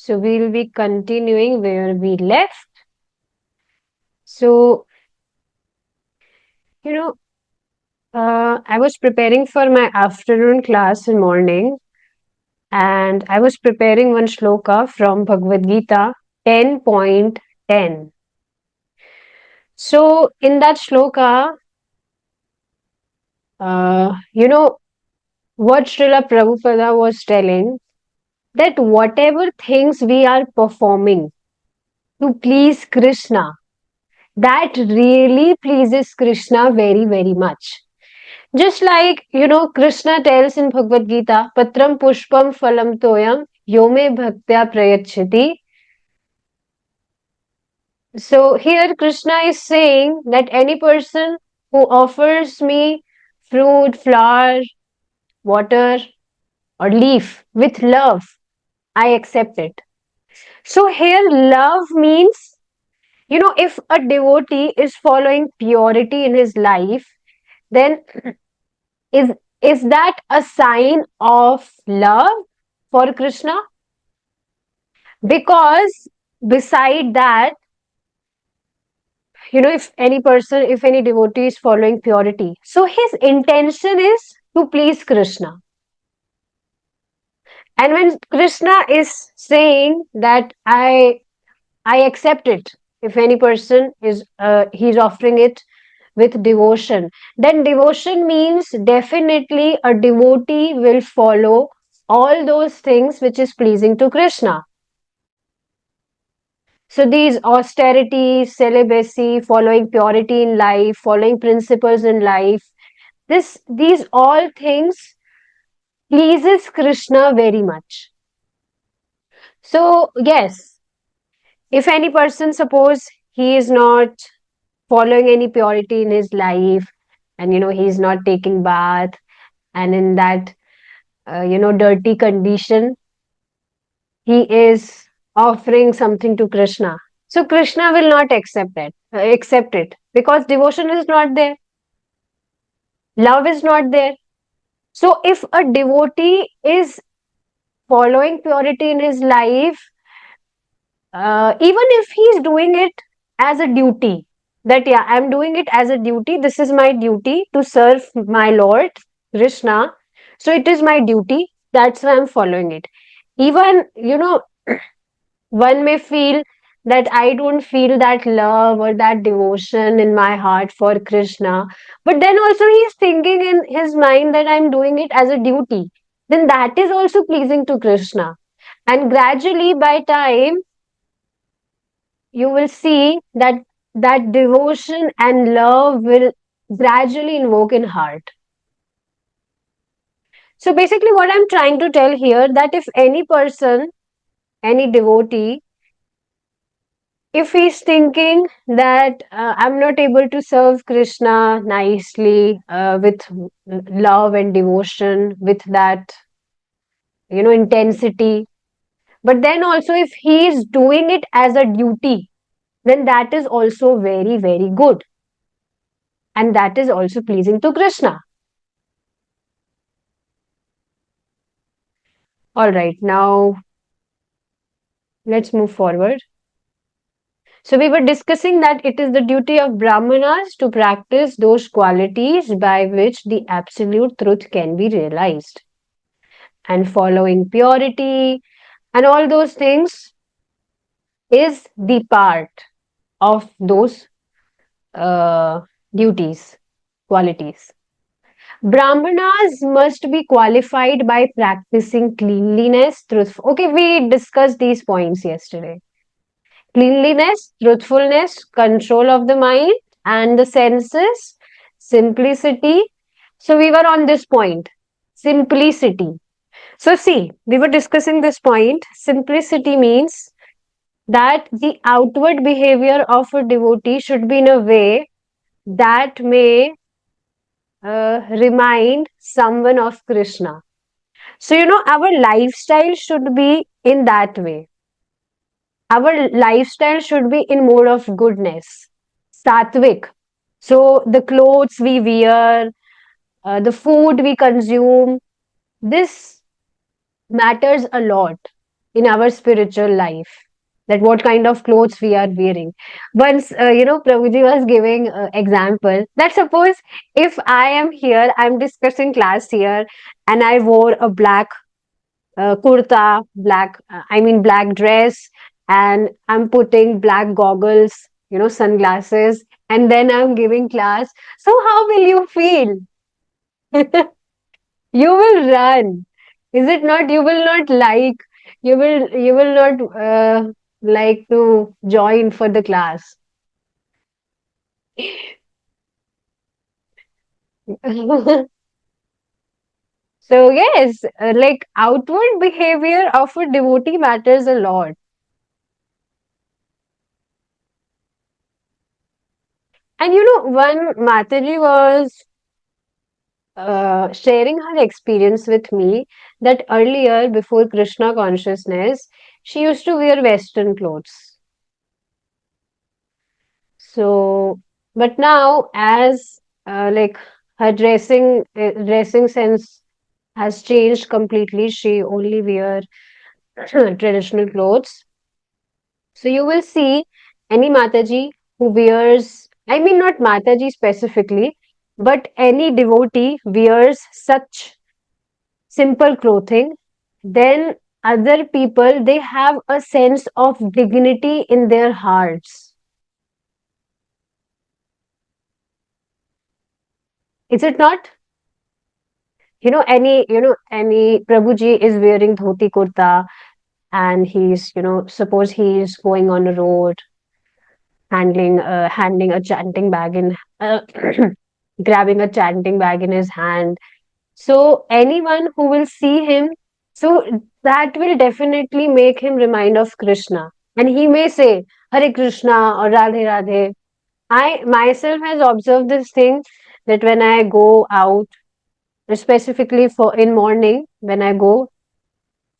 So we'll be continuing where we left. So, you know, I was preparing for my afternoon class in morning, and I was preparing one shloka from Bhagavad Gita 10.10. So in that shloka, what Srila Prabhupada was telling, that whatever things we are performing to please Krishna, that really pleases Krishna very, very much. Just like, Krishna tells in Bhagavad Gita, Patram Pushpam Phalam Toyam Yome Bhaktya Prayachati. So here Krishna is saying that any person who offers me fruit, flower, water, or leaf with love, I accept it. So here love means, if a devotee is following purity in his life, then is is that a sign of love for Krishna? Because beside that, if any devotee is following purity, so his intention is to please Krishna. And when Krishna is saying that I accept it, if any person is he's offering it with devotion, then devotion means definitely a devotee will follow all those things which is pleasing to Krishna. So these austerity, celibacy, following purity in life, following principles in life, these all things pleases Krishna very much. So yes, if any person, suppose he is not following any purity in his life, and he's not taking bath, and in that dirty condition, he is offering something to Krishna. So Krishna will not accept it because devotion is not there, love is not there. So if a devotee is following purity in his life, even if he is doing it as a duty, that yeah, I'm doing it as a duty, this is my duty to serve my Lord Krishna, so it is my duty, that's why I'm following it. Even, one may feel that I don't feel that love or that devotion in my heart for Krishna, but then also he's thinking in his mind that I'm doing it as a duty, then that is also pleasing to Krishna. And gradually, by time, you will see that that devotion and love will gradually invoke in heart. So basically, what I'm trying to tell here, that if any person, any devotee, if he's thinking that I'm not able to serve Krishna nicely with love and devotion, with that intensity, but then also if he is doing it as a duty, then that is also very, very good, and that is also pleasing to Krishna. All right, now let's move forward. So we were discussing that it is the duty of Brahmanas to practice those qualities by which the absolute truth can be realized. And following purity and all those things is the part of those uh, duties, qualities. Brahmanas must be qualified by practicing cleanliness, truth. Okay, we discussed these points yesterday. Cleanliness, truthfulness, control of the mind and the senses, simplicity. So we were on this point, simplicity. So see, we were discussing this point. Simplicity means that the outward behavior of a devotee should be in a way that may remind someone of Krishna. So, our lifestyle should be in that way. Our lifestyle should be in mode of goodness, sattvic. So, the clothes we wear, the food we consume, this matters a lot. in our spiritual life, that what kind of clothes we are wearing. Once, Prabhuji was giving example that suppose if I am here, I'm discussing class here, and I wore a black kurta, black dress, and I'm putting black goggles, sunglasses, and then I'm giving class. So how will you feel? You will run. Is it not? You will not like. You will not like to join for the class. So yes, like outward behavior of a devotee matters a lot. And one Mataji was sharing her experience with me that earlier, before Krishna consciousness, she used to wear Western clothes. So, but now, as like her dressing sense has changed completely, she only wear traditional clothes. So you will see any Mataji who wears, I mean, not Mataji specifically, but any devotee wears such simple clothing, then other people, they have a sense of dignity in their hearts. Is it not? Any Prabhuji is wearing dhoti kurta, and he's, suppose he's going on a road, handling a chanting bag in, grabbing a chanting bag in his hand. So anyone who will see him, so that will definitely make him remind of Krishna. And he may say, Hare Krishna or Radhe Radhe. I myself has observed this thing that when I go out, specifically for in morning, when I go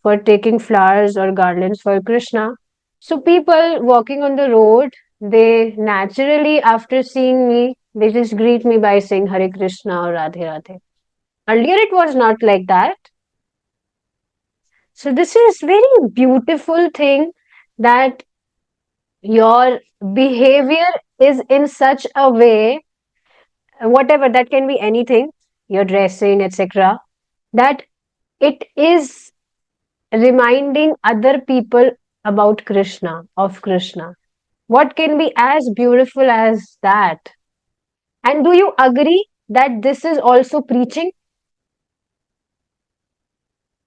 for taking flowers or garlands for Krishna. So people walking on the road, they naturally, after seeing me, they just greet me by saying Hare Krishna or Radhe Radhe. Earlier it was not like that. So this is very beautiful thing that your behavior is in such a way, whatever that can be anything, your dressing, etc., that it is reminding other people about Krishna, of Krishna. What can be as beautiful as that? And do you agree that this is also preaching?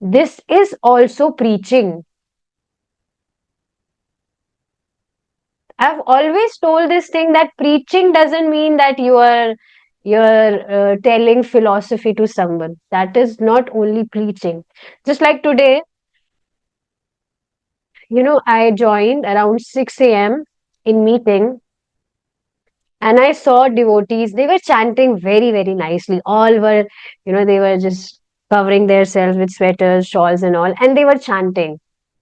This is also preaching. I've always told this thing that preaching doesn't mean that you're telling philosophy to someone. That is not only preaching. Just like today, I joined around 6 a.m. in meeting, and I saw devotees. They were chanting very, very nicely. All were, they were just covering themselves with sweaters, shawls, and all, and they were chanting.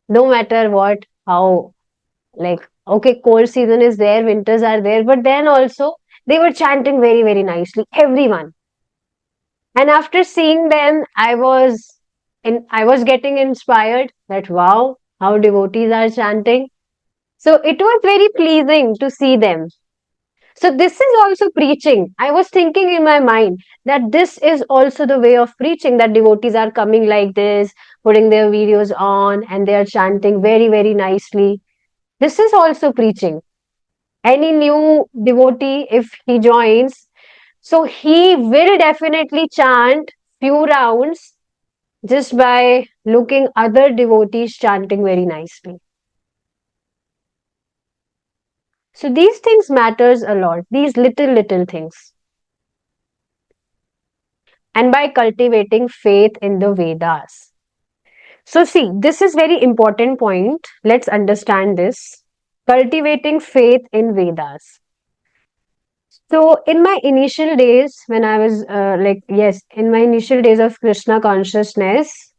No matter what, how, like, okay, cold season is there, winters are there, but then also they were chanting very, very nicely, everyone. And after seeing them, I was getting inspired that wow, how devotees are chanting. So it was very pleasing to see them. So this is also preaching. I was thinking in my mind that this is also the way of preaching, that devotees are coming like this, putting their videos on, and they are chanting very, very nicely. This is also preaching. Any new devotee, if he joins, so he will definitely chant few rounds just by looking other devotees chanting very nicely. So these things matters a lot, these little things. And by cultivating faith in the Vedas. So see, this is very important point. Let's understand this. Cultivating faith in Vedas. So in my initial days, when I was in my initial days of Krishna consciousness,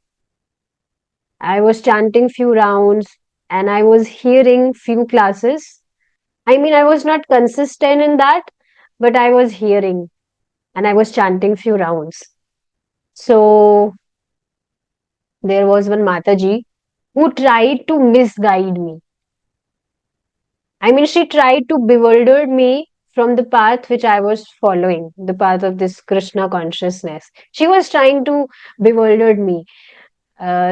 I was chanting few rounds and I was hearing few classes. I mean, I was not consistent in that, but I was hearing and I was chanting few rounds. So there was one Mataji. who tried to misguide me. I mean, she tried to bewilder me from the path which I was following, the path of this Krishna consciousness. She was trying to bewilder me.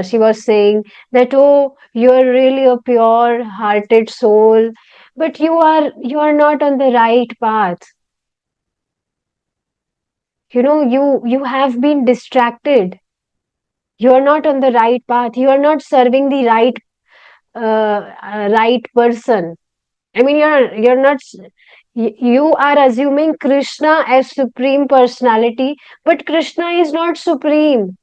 She was saying that, oh, you're really a pure hearted soul, but you are not on the right path. You have been distracted. You are not on the right path. You are not serving the right person. I mean, you're not. You are assuming Krishna as supreme personality, but Krishna is not supreme.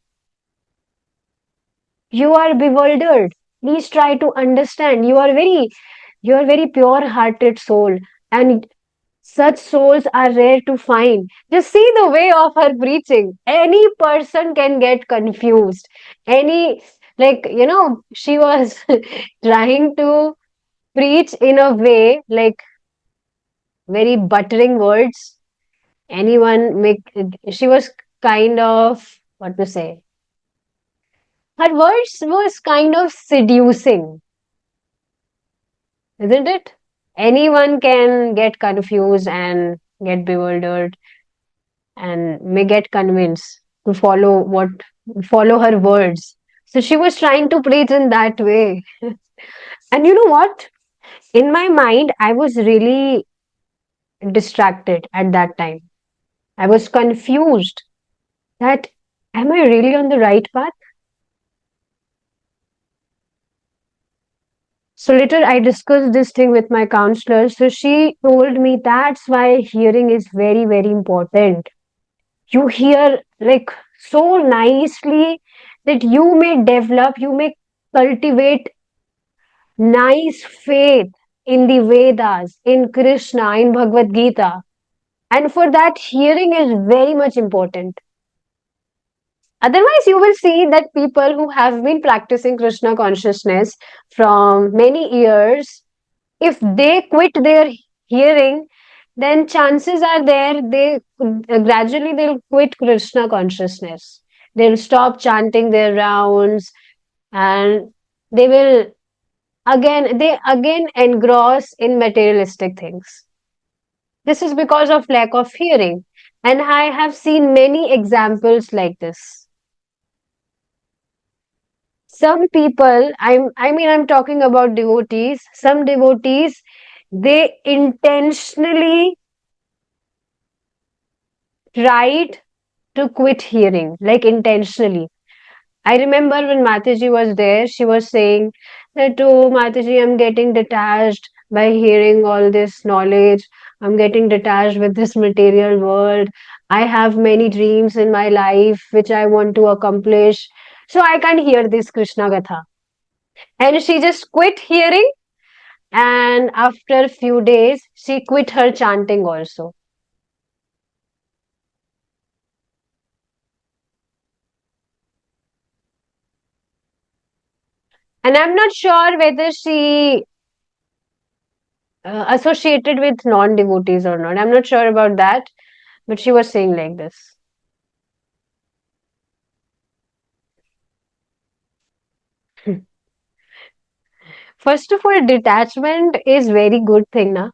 You are bewildered. Please try to understand. You are very pure-hearted soul, and such souls are rare to find. Just see the way of her preaching. Any person can get confused. Any, like, she was trying to preach in a way, like, very buttering words. Anyone make, she was kind of, what to say? Her words was kind of seducing, isn't it? Anyone can get confused and get bewildered and may get convinced to follow her words. So she was trying to preach in that way. And you know what? In my mind, I was really distracted at that time. I was confused that, am I really on the right path? So later I discussed this thing with my counselor. So she told me that's why hearing is very, very important. You hear like so nicely that you may cultivate nice faith in the Vedas, in Krishna, in Bhagavad Gita. And for that, hearing is very much important. Otherwise, you will see that people who have been practicing Krishna consciousness from many years, if they quit their hearing, then chances are there they gradually they'll quit Krishna consciousness. They'll stop chanting their rounds, and they will they again engross in materialistic things. This is because of lack of hearing, and I have seen many examples like this. Some people, I'm talking about devotees. Some devotees, they intentionally tried to quit hearing, like intentionally. I remember when Mataji was there, she was saying that, oh, Mataji, I'm getting detached by hearing all this knowledge. I'm getting detached with this material world. I have many dreams in my life which I want to accomplish. So I can't hear this Krishna Gatha. And she just quit hearing. And after a few days, she quit her chanting also. And I'm not sure whether she associated with non devotees or not. I'm not sure about that, but she was saying like this. First of all, detachment is very good thing, na?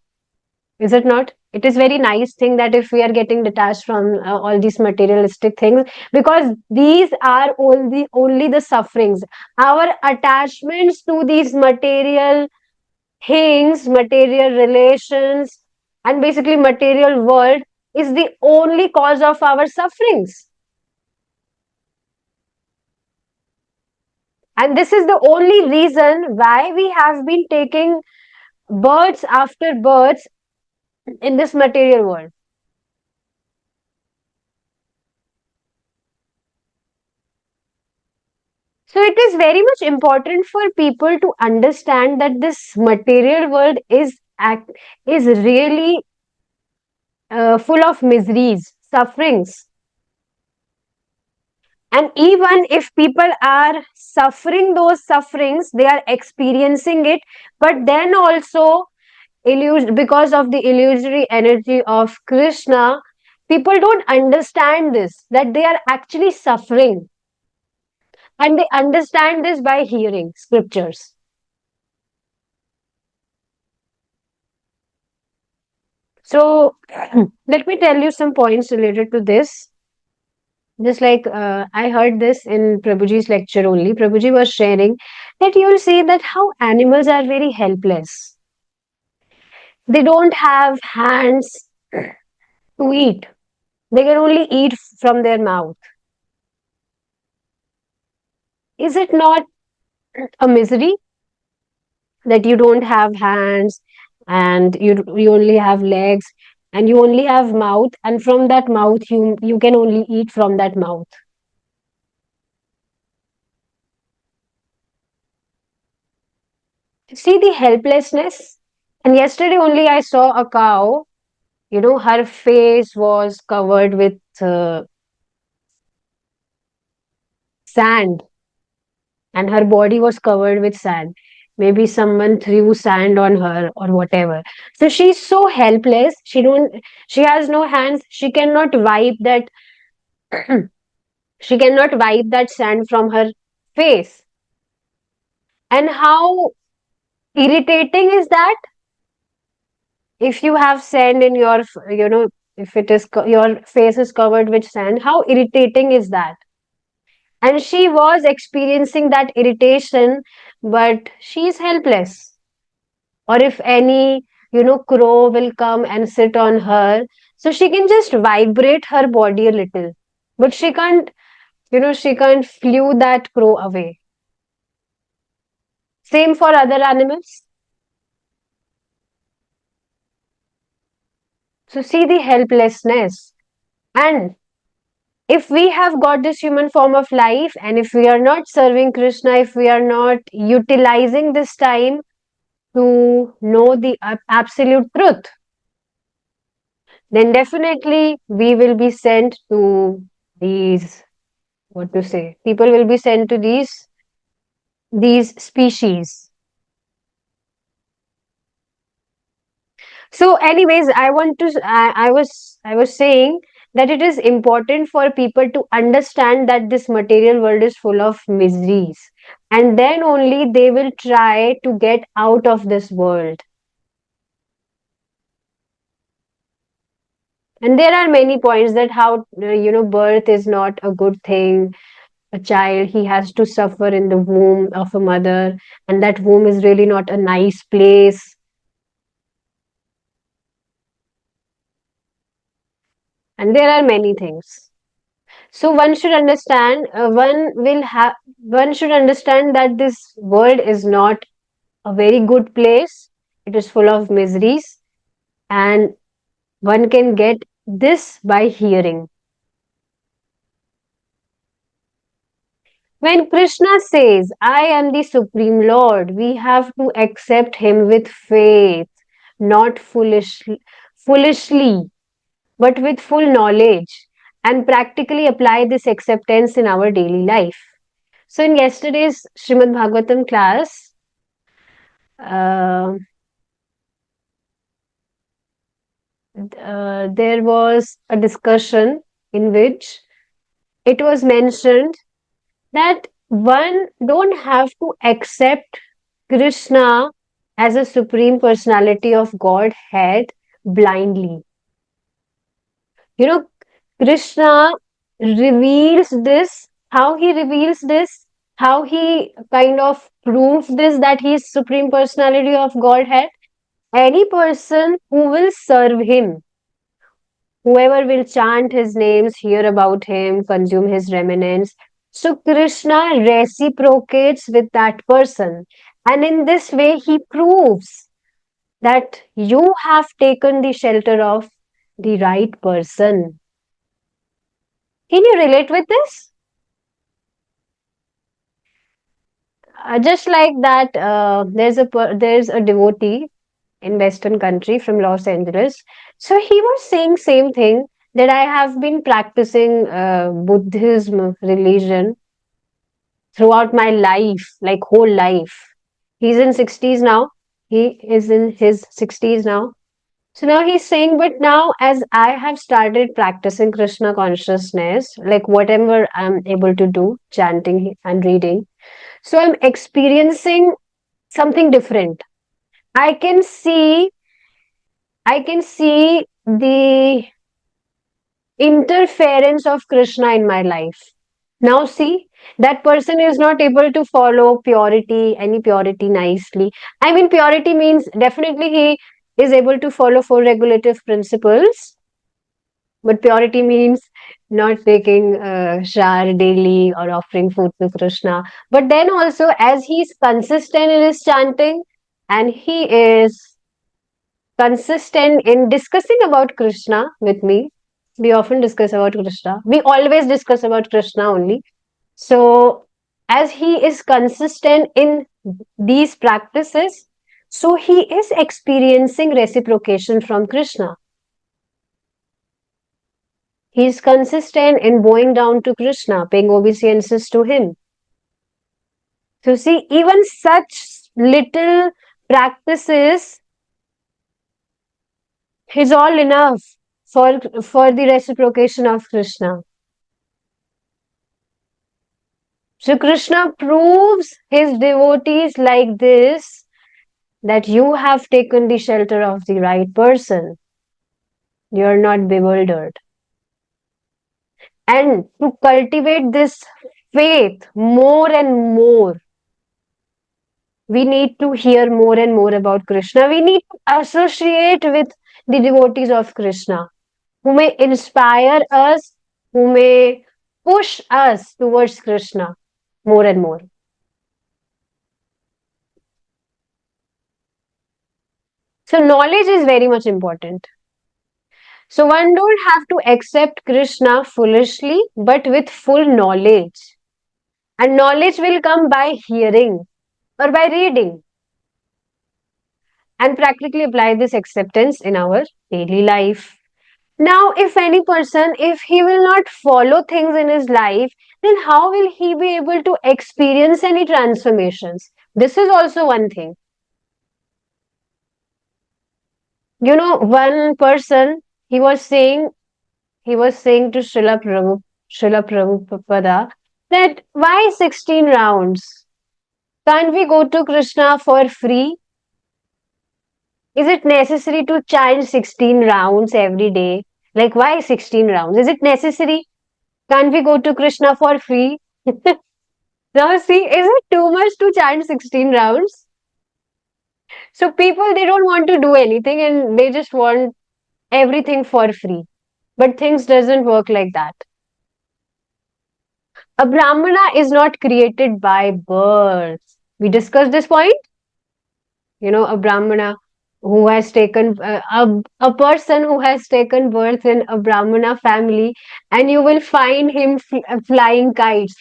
Is it not? It is very nice thing that if we are getting detached from all these materialistic things, because these are only the sufferings. Our attachments to these material things, material relations, and basically material world is the only cause of our sufferings. And this is the only reason why we have been taking births after births in this material world. So it is very much important for people to understand that this material world is really full of miseries, sufferings. And even if people are suffering those sufferings, they are experiencing it, but then also because of the illusory energy of Krishna, people don't understand this, that they are actually suffering. And they understand this by hearing scriptures. So, let me tell you some points related to this. Just like I heard this in Prabhuji's lecture only. Prabhuji was sharing that you will see that how animals are very helpless. They don't have hands to eat. They can only eat from their mouth. Is it not a misery that you don't have hands and you only have legs and you only have mouth, and from that mouth you can only eat from that mouth? See the helplessness. And yesterday only I saw a cow, her face was covered with sand, and her body was covered with sand. Maybe someone threw sand on her or whatever. So she's so helpless. She has no hands. She cannot wipe that. She cannot wipe that sand from her face. And how irritating is that? If you have sand in your, if your face is covered with sand, how irritating is that? And she was experiencing that irritation, but she's helpless. Or if any, crow will come and sit on her, so she can just vibrate her body a little, but she can't flew that crow away. Same for other animals. So see the helplessness. And if we have got this human form of life, and if we are not serving Krishna, if we are not utilizing this time to know the absolute truth, then definitely we will be sent to these, what to say, people will be sent to these species. So anyways, I was saying that it is important for people to understand that this material world is full of miseries, and then only they will try to get out of this world. And there are many points that how birth is not a good thing. A child, he has to suffer in the womb of a mother, and that womb is really not a nice place. And there are many things. So one should understand that this world is not a very good place. It is full of miseries, and one can get this by hearing. When Krishna says, I am the Supreme Lord, we have to accept him with faith, not foolishly, but with full knowledge, and practically apply this acceptance in our daily life. So, in yesterday's Srimad Bhagavatam class, uh, there was a discussion in which it was mentioned that one don't have to accept Krishna as a supreme personality of Godhead blindly. Krishna reveals this, how he reveals this, how he kind of proves this, that he is supreme personality of Godhead. Any person who will serve him, whoever will chant his names, hear about him, consume his remnants. So Krishna reciprocates with that person. And in this way, he proves that you have taken the shelter of the right person. Can you relate with this? Just like that, there's a devotee in Western country from Los Angeles. So he was saying same thing, that I have been practicing Buddhism religion throughout my life, like whole life. He's in 60s now. He is in his 60s now. So now he's saying, but now as I have started practicing Krishna consciousness, like whatever I'm able to do, chanting and reading, so I'm experiencing something different. I can see, I can see the interference of Krishna in my life. Now see, that person is not able to follow purity, any purity nicely. I mean, purity means definitely he is able to follow four regulative principles, but purity means not taking shower daily or offering food to Krishna. But then also, as he's consistent in his chanting and he is consistent in discussing about Krishna with me, we often discuss about Krishna. We always discuss about Krishna only. So, as he is consistent in these practices, so he is experiencing reciprocation from Krishna. He is consistent in bowing down to Krishna, paying obeisances to him. So, see, even such little practices is all enough for the reciprocation of Krishna. So, Krishna proves his devotees like this that you have taken the shelter of the right person. You are not bewildered. And to cultivate this faith more and more, we need to hear more and more about Krishna. We need to associate with the devotees of Krishna who may inspire us, who may push us towards Krishna more and more. So, knowledge is very much important. So, one don't have to accept Krishna foolishly, but with full knowledge. And knowledge will come by hearing or by reading, and practically apply this acceptance in our daily life. Now, if any person, if he will not follow things in his life, then how will he be able to experience any transformations? This is also one thing. You know, one person, he was saying, he was saying to Srila Prabhupada that why 16 rounds? Can't we go to Krishna for free? Is it necessary to chant 16 rounds every day? Like, why 16 rounds? Is it necessary? Can't we go to Krishna for free? Now, see, is it too much to chant 16 rounds? So, people, they don't want to do anything and they just want everything for free. But things doesn't work like that. A Brahmana is not created by birth. We discussed this point. You know, a Brahmana who has taken a person who has taken birth in a Brahmana family, and you will find him flying kites.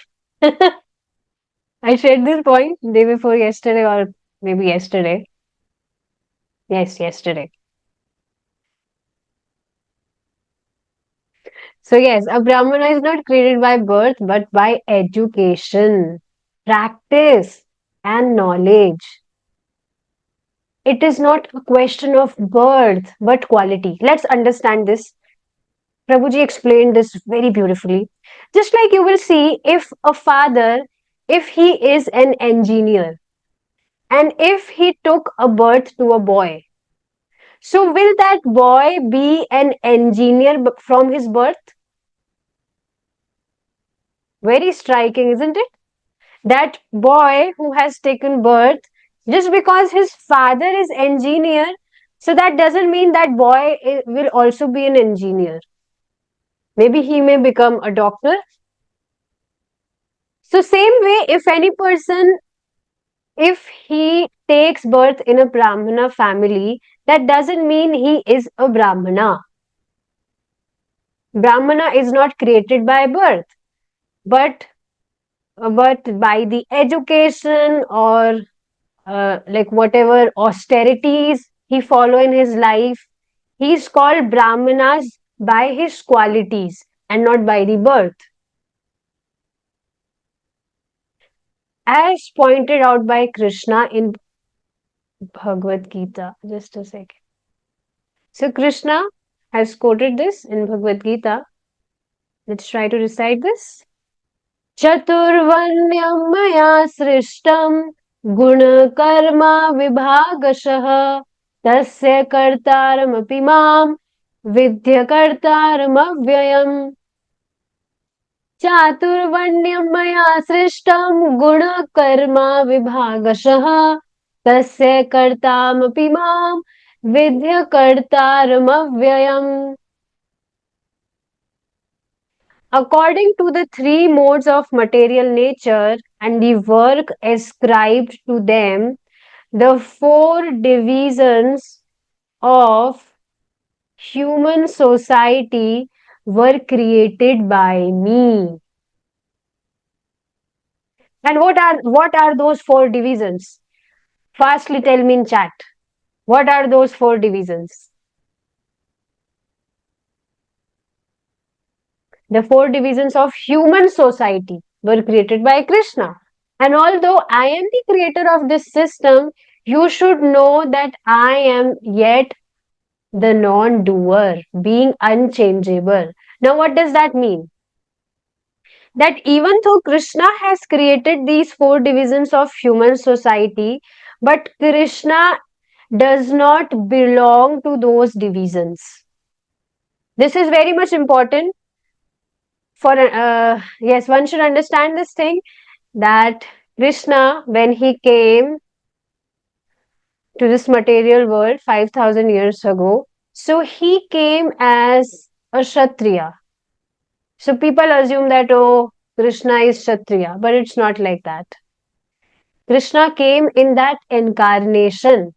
I shared this point day before yesterday, or maybe yesterday. Yes, yesterday. So yes, a Brahmana is not created by birth, but by education, practice, and knowledge. It is not a question of birth, but quality. Let's understand this. Prabhuji explained this very beautifully. Just like you will see, if a father, if he is an engineer, and if he took a birth to a boy, so will that boy be an engineer from his birth? Very striking, isn't it? That boy who has taken birth, just because his father is engineer, so that doesn't mean that boy will also be an engineer. Maybe he may become a doctor. So same way, if any person, if he takes birth in a Brahmana family, that doesn't mean he is a Brahmana. Brahmana is not created by birth, but by the education or like whatever austerities he follow in his life. He's called Brahmanas by his qualities and not by the birth. As pointed out by Krishna in Bhagavad Gita. Just a second. So Krishna has quoted this in Bhagavad Gita. Let's try to recite this. चतुर्वर्ण्यं मया सृष्टं गुणकर्मा विभागशः तस्य कर्तारमपि मां विद्य कर्तारमव्ययम् चातुर्वर्ण्यं मया सृष्टं गुणकर्मा विभागशः तस्य कर्तामपि मां विद्य कर्तारमव्ययम्. According to the three modes of material nature and the work ascribed to them, the four divisions of human society were created by me. And what are those four divisions? Firstly, tell me in chat. What are those four divisions? The four divisions of human society were created by Krishna. And although I am the creator of this system, you should know that I am yet the non-doer, being unchangeable. Now, what does that mean? That even though Krishna has created these four divisions of human society, but Krishna does not belong to those divisions. This is very much important for, yes, one should understand this thing, that Krishna, when he came to this material world 5,000 years ago, so he came as a Kshatriya. So people assume that, oh, Krishna is Kshatriya, but it's not like that. Krishna came in that incarnation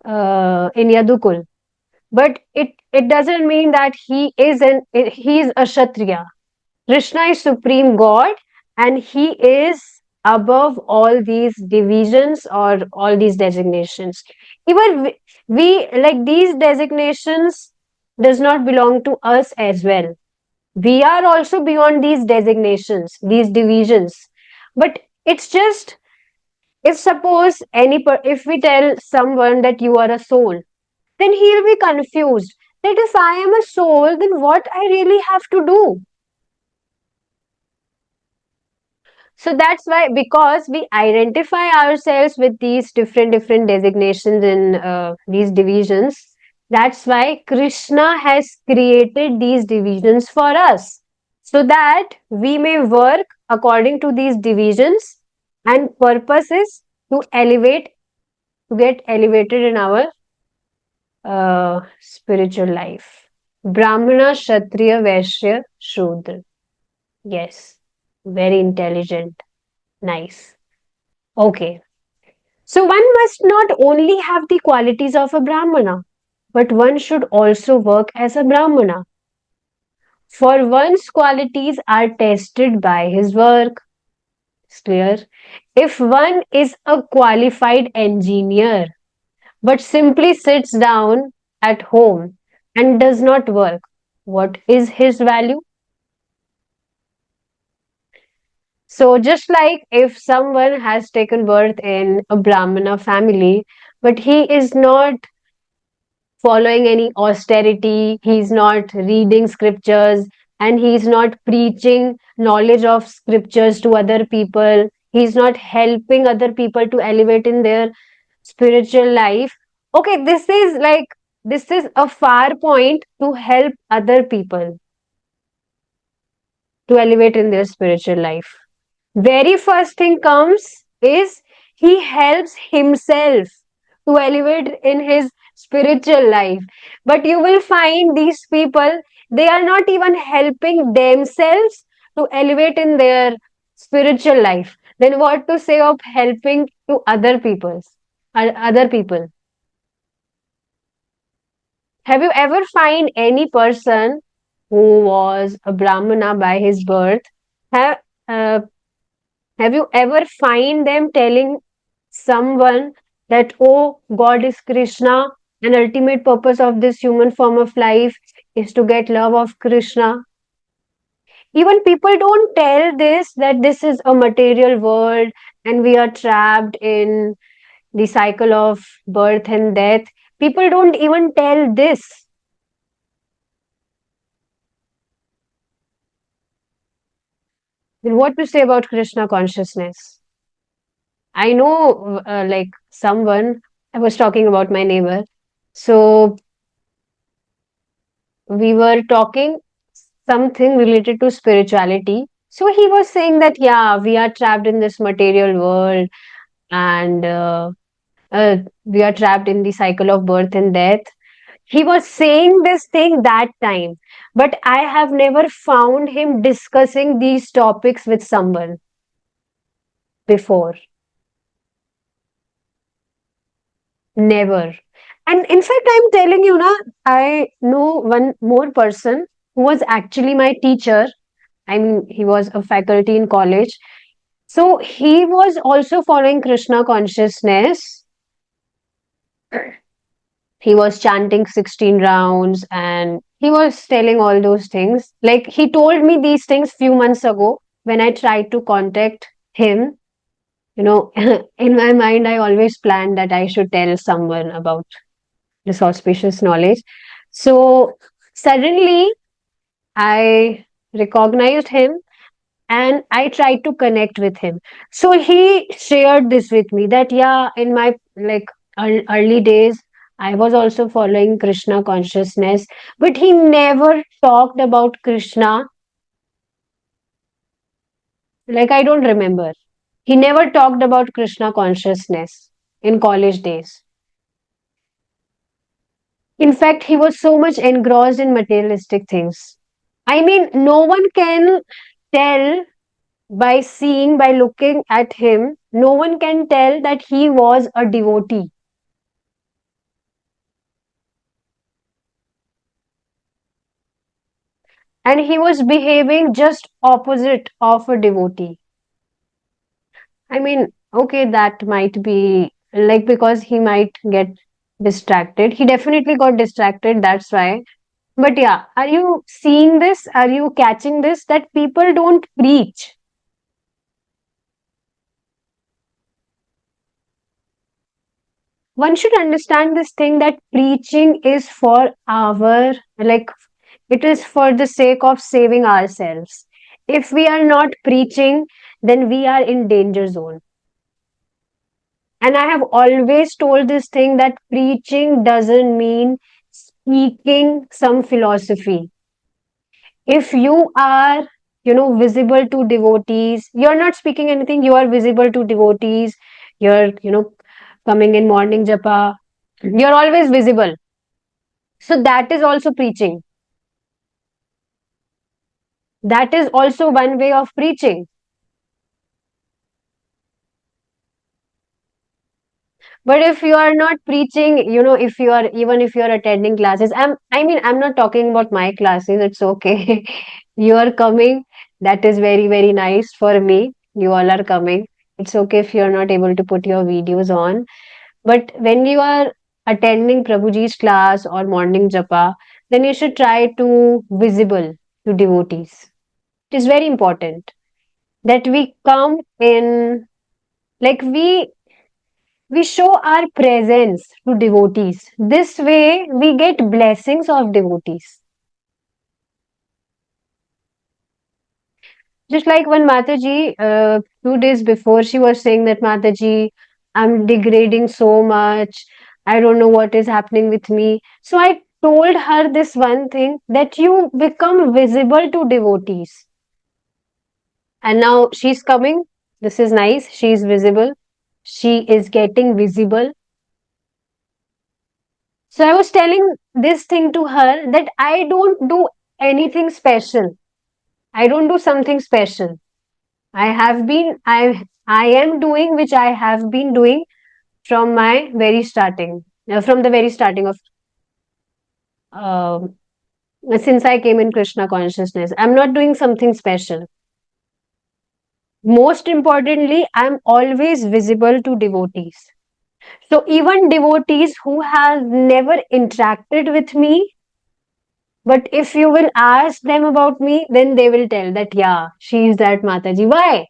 in Yadukul. But it doesn't mean that he is a Kshatriya. Krishna is Supreme God and he is above all these divisions or all these designations. Even we like these designations does not belong to us as well. We are also beyond these designations, these divisions. But it's just, if suppose if we tell someone that you are a soul, then he'll be confused that if I am a soul, then what I really have to do? So that's why, because we identify ourselves with these different designations in these divisions, that's why Krishna has created these divisions for us, so that we may work according to these divisions, and purpose is to get elevated in our spiritual life. Brahmana, Kshatriya, Vaishya, Shudra. Yes, very intelligent. Nice. Okay. So one must not only have the qualities of a Brahmana, but one should also work as a Brahmana. For one's qualities are tested by his work. It's clear. If one is a qualified engineer, but simply sits down at home and does not work, what is his value? So just like if someone has taken birth in a Brahmana family, but he is not following any austerity, he's not reading scriptures, and he's not preaching knowledge of scriptures to other people, he's not helping other people to elevate in their spiritual life. Okay, this is a far point to help other people to elevate in their spiritual life. Very first thing comes is he helps himself to elevate in his spiritual life. But you will find these people, they are not even helping themselves to elevate in their spiritual life. Then what to say of helping to other people? Have you ever find any person who was a Brahmana by his birth? Have uh, Have you ever find them telling someone that, oh, God is Krishna, and ultimate purpose of this human form of life is to get love of Krishna? Even people don't tell this, that this is a material world and we are trapped in the cycle of birth and death. People don't even tell this. Then what to say about Krishna consciousness? I know, like someone, I was talking about my neighbor. So we were talking something related to spirituality. So he was saying that, yeah, we are trapped in this material world, and we are trapped in the cycle of birth and death. He was saying this thing that time, but I have never found him discussing these topics with someone before. Never. And in fact, I'm telling you now, I know one more person who was actually my teacher. I mean, he was a faculty in college. So he was also following Krishna consciousness. He was chanting 16 rounds and he was telling all those things. Like he told me these things few months ago when I tried to contact him. You know, in my mind, I always planned that I should tell someone about this auspicious knowledge. So suddenly I recognized him and I tried to connect with him. So he shared this with me that, yeah, in my like early days, I was also following Krishna consciousness, but he never talked about Krishna. Like, I don't remember. He never talked about Krishna consciousness in college days. In fact, he was so much engrossed in materialistic things. I mean, no one can tell by seeing, by looking at him, no one can tell that he was a devotee. And he was behaving just opposite of a devotee. I mean, okay, that might be like because he might get distracted. He definitely got distracted, that's why. But yeah, are you seeing this? Are you catching this? That people don't preach. One should understand this thing that preaching is for our, like, it is for the sake of saving ourselves. If we are not preaching, then we are in danger zone. And I have always told this thing that preaching doesn't mean speaking some philosophy. If you are, visible to devotees, you're not speaking anything, you are visible to devotees, you're, coming in morning japa, you're always visible. So that is also preaching. That is also one way of preaching. But if you are not preaching, if you are, even if you are attending classes, I'm not talking about my classes, it's okay. You are coming, that is very, very nice for me. You all are coming. It's okay if you're not able to put your videos on. But when you are attending Prabhuji's class or morning japa, then you should try to visible to devotees. It is very important that we come in, like we show our presence to devotees. This way, we get blessings of devotees. Just like when Mataji, 2 days before, she was saying that Mataji, I'm degrading so much. I don't know what is happening with me. So I told her this one thing that you become visible to devotees. And now she's coming. This is nice. She's visible. She is getting visible. So I was telling this thing to her that I don't do anything special. I don't do something special. I am doing which I have been doing from my very starting, from the very starting of um since I came in Krishna consciousness. I'm not doing something special. Most importantly, I'm always visible to devotees. So even devotees who have never interacted with me, but if you will ask them about me, then they will tell that, yeah, she is that Mataji. Why?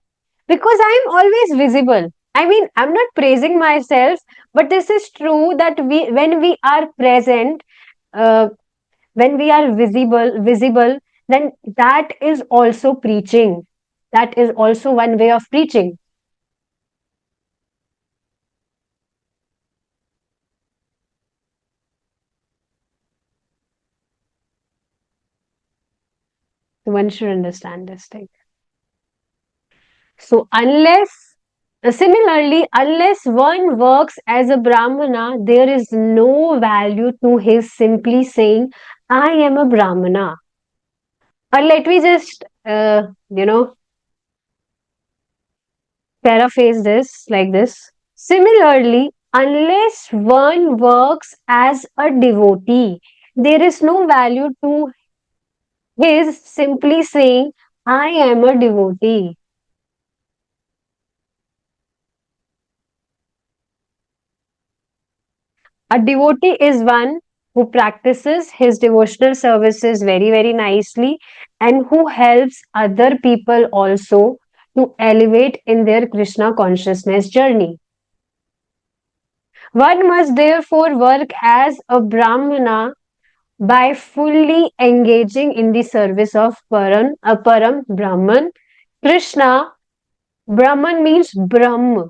Because I am always visible. I mean, I'm not praising myself, but this is true that when we are present, uh, when we are visible, then that is also preaching. That is also one way of preaching. So one should understand this thing. So similarly, unless one works as a Brahmana, there is no value to his simply saying, I am a Brahmana. Or let me just, paraphrase this like this. Similarly, unless one works as a devotee, there is no value to his simply saying, I am a devotee. A devotee is one who practices his devotional services very, very nicely and who helps other people also to elevate in their Krishna consciousness journey. One must therefore work as a Brahmana by fully engaging in the service of Param Brahman. Krishna, Brahman means Brahm.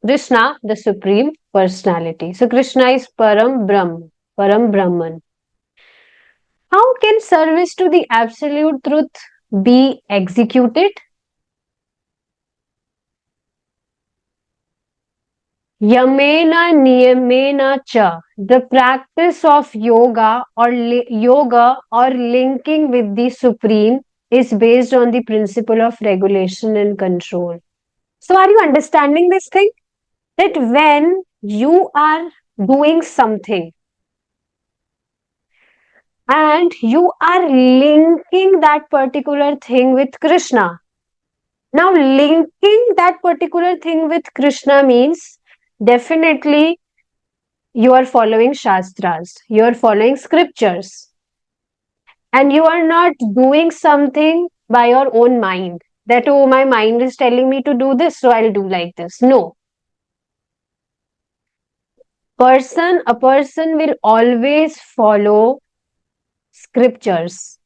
Krishna, the Supreme Personality. So Krishna is Param Brahm, Param Brahman. How can service to the Absolute Truth be executed? Yamena niyamena cha. The practice of yoga or linking with the Supreme is based on the principle of regulation and control. So are you understanding this thing? That when you are doing something and you are linking that particular thing with Krishna. Now, linking that particular thing with Krishna means definitely you are following Shastras, you are following scriptures, and you are not doing something by your own mind. That, oh, my mind is telling me to do this, so I'll do like this. No. A person will always follow scriptures.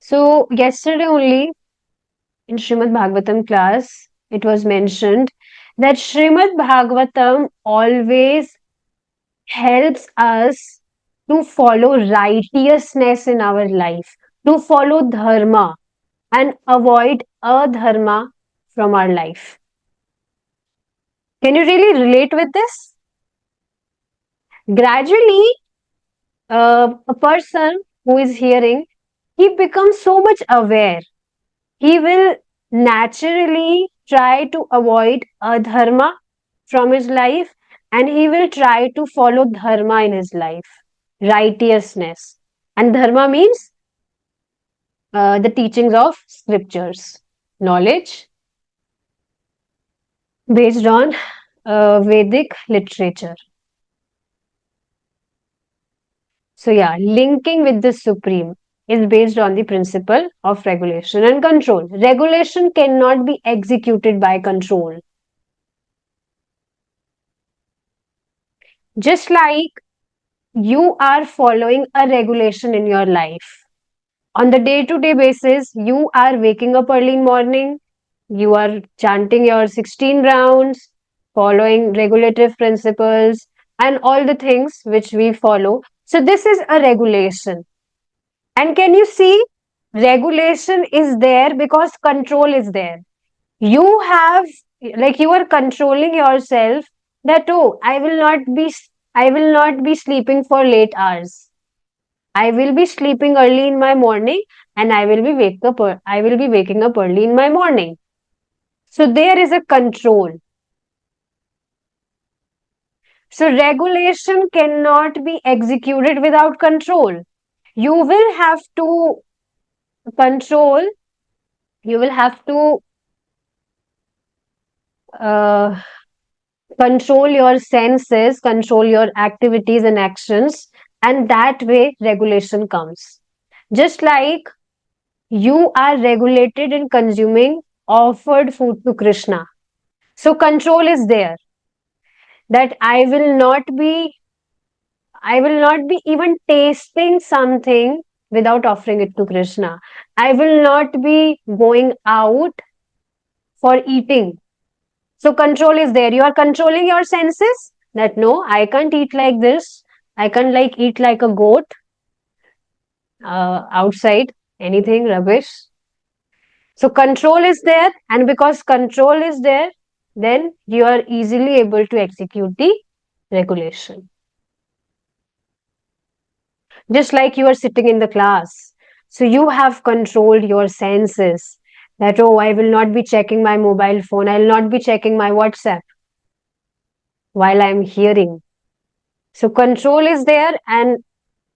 So, yesterday only in Srimad Bhagavatam class, it was mentioned that Srimad Bhagavatam always helps us to follow righteousness in our life, to follow dharma and avoid adharma from our life. Can you really relate with this? Gradually, a person who is hearing, he becomes so much aware. He will naturally try to avoid adharma from his life and he will try to follow dharma in his life, righteousness. And dharma means the teachings of scriptures, knowledge based on Vedic literature. So, yeah, linking with the Supreme is based on the principle of regulation and control. Regulation cannot be executed by control. Just like you are following a regulation in your life. On the day-to-day basis, you are waking up early in morning, you are chanting your 16 rounds, following regulative principles, and all the things which we follow. So this is a regulation. And can you see, regulation is there because control is there. You have, like, you are controlling yourself that, oh, I will not be sleeping for late hours. I will be sleeping early in my morning and I will be waking up early in my morning. So there is a control. So regulation cannot be executed without control. You will have to control, you will have to uh, control your senses, control your activities and actions, and that way regulation comes. Just like You are regulated in consuming offered food to Krishna. So control is there, that I will not be even tasting something without offering it to Krishna. I will not be going out for eating. So control is there. You are controlling your senses that no, I can't eat like this. I can't like eat like a goat outside, anything rubbish. So control is there, and because control is there, then you are easily able to execute the regulation. Just like you are sitting in the class. So you have controlled your senses that, oh, I will not be checking my mobile phone, I will not be checking my WhatsApp while I am hearing. So control is there, and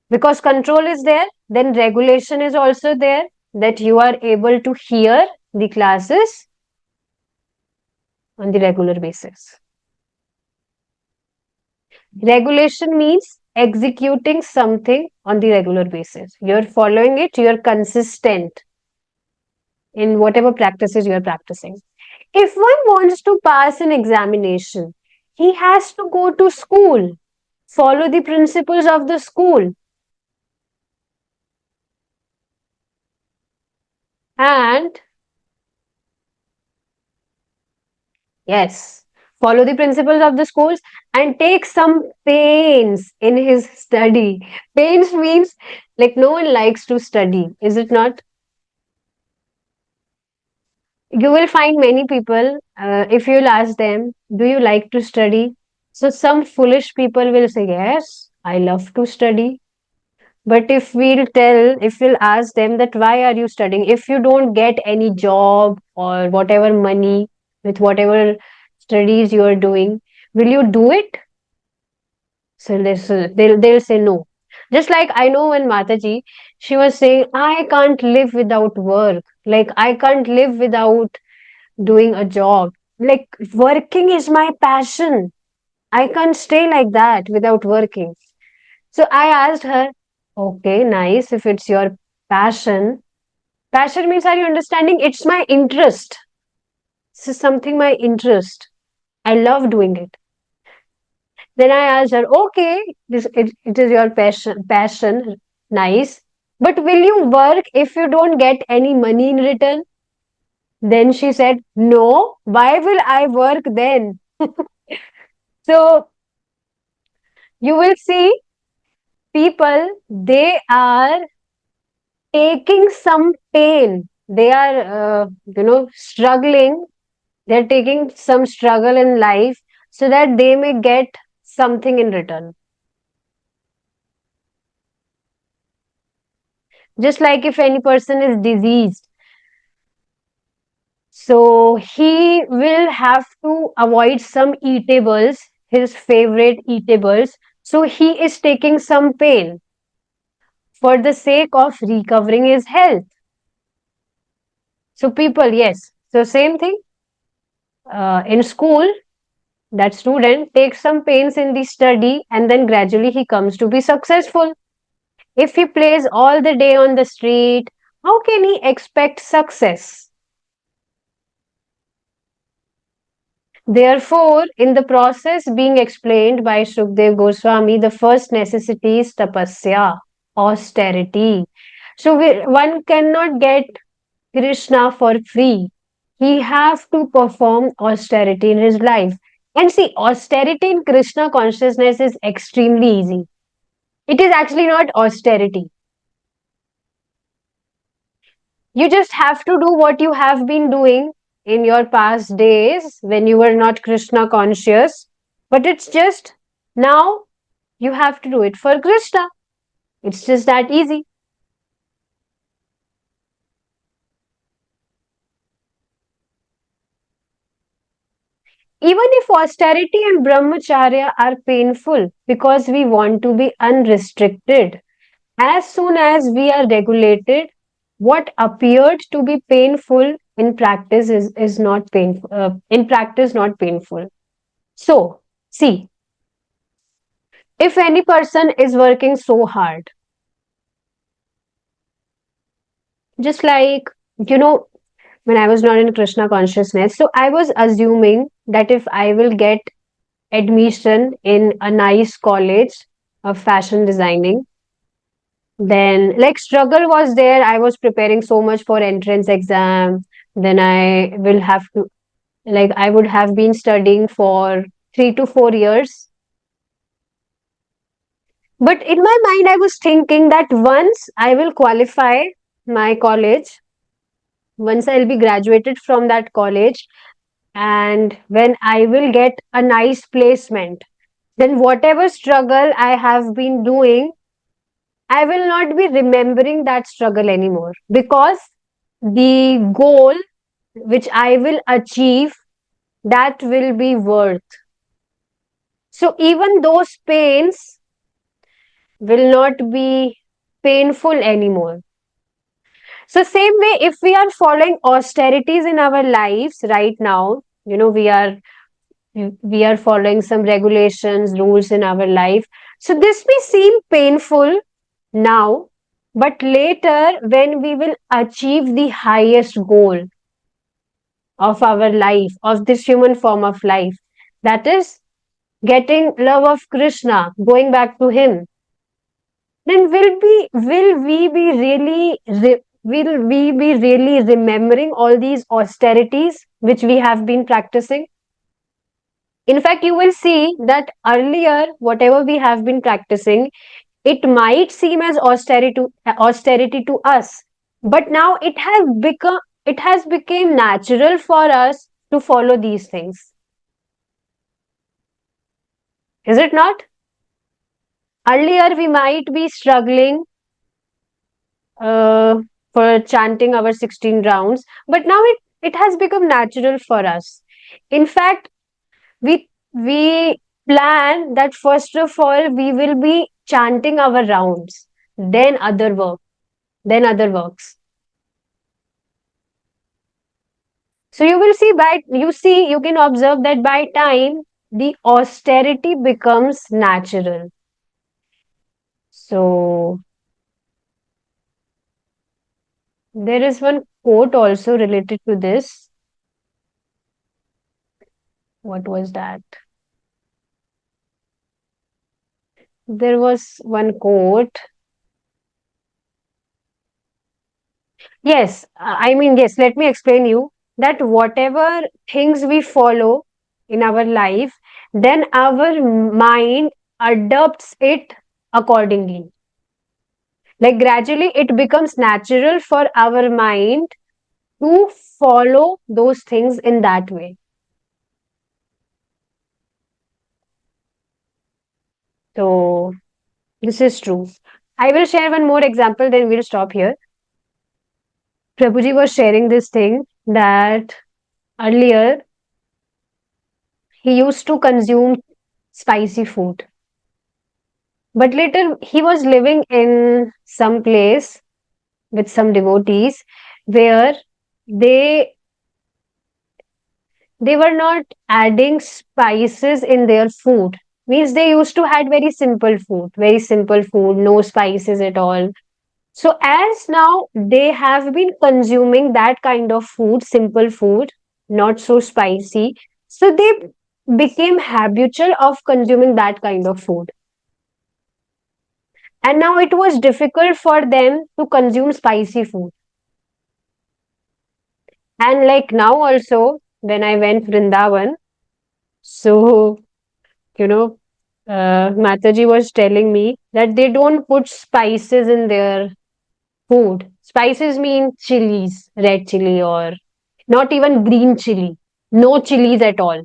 because control is there, then regulation is also there, that you are able to hear the classes on the regular basis. Regulation means executing something on the regular basis. You're following it, you're consistent in whatever practices you're practicing. If one wants to pass an examination, he has to go to school, follow the principles of the school, and yes, follow the principles of the schools and take some pains in his study. Pains means like no one likes to study, is it not? You will find many people, if you'll ask them, do you like to study? So some foolish people will say, yes, I love to study. But if we'll ask them that why are you studying? If you don't get any job or whatever money with whatever studies you are doing, will you do it? So they'll say no. Just like I know when Mataji, she was saying, I can't live without work. Like I can't live without doing a job. Like working is my passion. I can't stay like that without working. So I asked her, okay, nice. If it's your passion, passion means, are you understanding? It's my interest. This is something my interest. I love doing it. Then I asked her, okay, it is your passion, nice. But will you work if you don't get any money in return? Then she said, no, why will I work then? So you will see people, they are taking some pain. They are, struggling. They're taking some struggle in life so that they may get something in return. Just like if any person is diseased, so he will have to avoid some eatables, his favorite eatables. So he is taking some pain for the sake of recovering his health. So people, yes. So same thing in school, that student takes some pains in the study and then gradually he comes to be successful. If he plays all the day on the street, how can he expect success? Therefore, in the process being explained by 𝗃𝗍𝗵 Goswami, the first necessity is tapasya, austerity. So one cannot get Krishna for free. He have to perform austerity in his life. And see, austerity in Krishna consciousness is extremely easy. It is actually not austerity. You just have to do what you have been doing in your past days when you were not Krishna conscious. But it's just now you have to do it for Krishna. It's just that easy. Even if austerity and brahmacharya are painful because we want to be unrestricted, as soon as we are regulated, what appeared to be painful in practice is not painful. In practice, not painful. So, see, if any person is working so hard, Just like, you know, when I was not in Krishna consciousness, so I was assuming that if I will get admission in a nice college of fashion designing, then like struggle was there. I was preparing so much for entrance exam. Then I will have to, like, I would have been studying for 3 to 4 years. But in my mind, I was thinking that once I will qualify my college, once I'll be graduated from that college, and when I will get a nice placement, then whatever struggle I have been doing, I will not be remembering that struggle anymore, because the goal which I will achieve, that will be worth. So even those pains will not be painful anymore. So same way, if we are following austerities in our lives right now, we are following some regulations, rules in our life. So this may seem painful now, but later when we will achieve the highest goal of our life, of this human form of life, that is getting love of Krishna, going back to him, then will we be really remembering all these austerities which we have been practicing? In fact, you will see that earlier, whatever we have been practicing, it might seem as austerity to us, but now it has become natural for us to follow these things. Is it not? Earlier, we might be struggling uh, for chanting our 16 rounds, but now it has become natural for us. In fact, we plan that first of all we will be chanting our rounds, then other works. So you can observe that by time the austerity becomes natural. So there is one quote also related to this. What was that? There was one quote. Yes, yes, let me explain you that whatever things we follow in our life, then our mind adopts it accordingly. Like gradually, it becomes natural for our mind to follow those things in that way. So, this is true. I will share one more example, then we'll stop here. Prabhuji was sharing this thing that earlier he used to consume spicy food. But later he was living in some place with some devotees where they they were not adding spices in their food. Means they used to had very simple food, no spices at all. So as now they have been consuming that kind of food, simple food, not so spicy. So they became habitual of consuming that kind of food. And now it was difficult for them to consume spicy food. And like now also, when I went Vrindavan, so, you know, Mataji was telling me that they don't put spices in their food. Spices mean chilies, red chili or not even green chili. No chilies at all.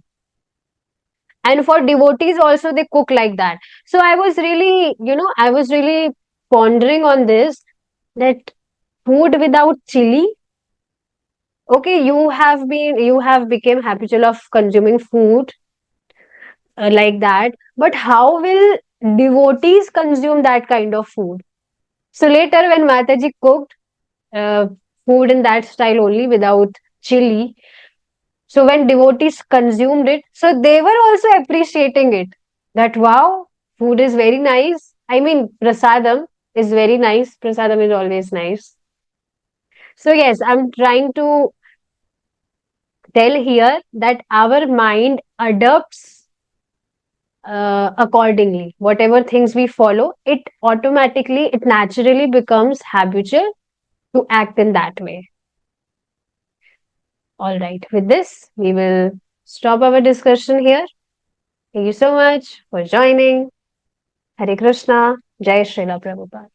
And for devotees also they cook like that. So I was really pondering on this, that food without chili. Okay, you have become habitual of consuming food like that, but how will devotees consume that kind of food? So later when Mataji cooked uh, food in that style only without chili, so when devotees consumed it, so they were also appreciating it, that wow, food is very nice. I mean, prasadam is very nice. Prasadam is always nice. So, yes, I'm trying to tell here that our mind adapts accordingly. Whatever things we follow, it naturally becomes habitual to act in that way. All right, with this, we will stop our discussion here. Thank you so much for joining. Hare Krishna. Jai Srila Prabhupada.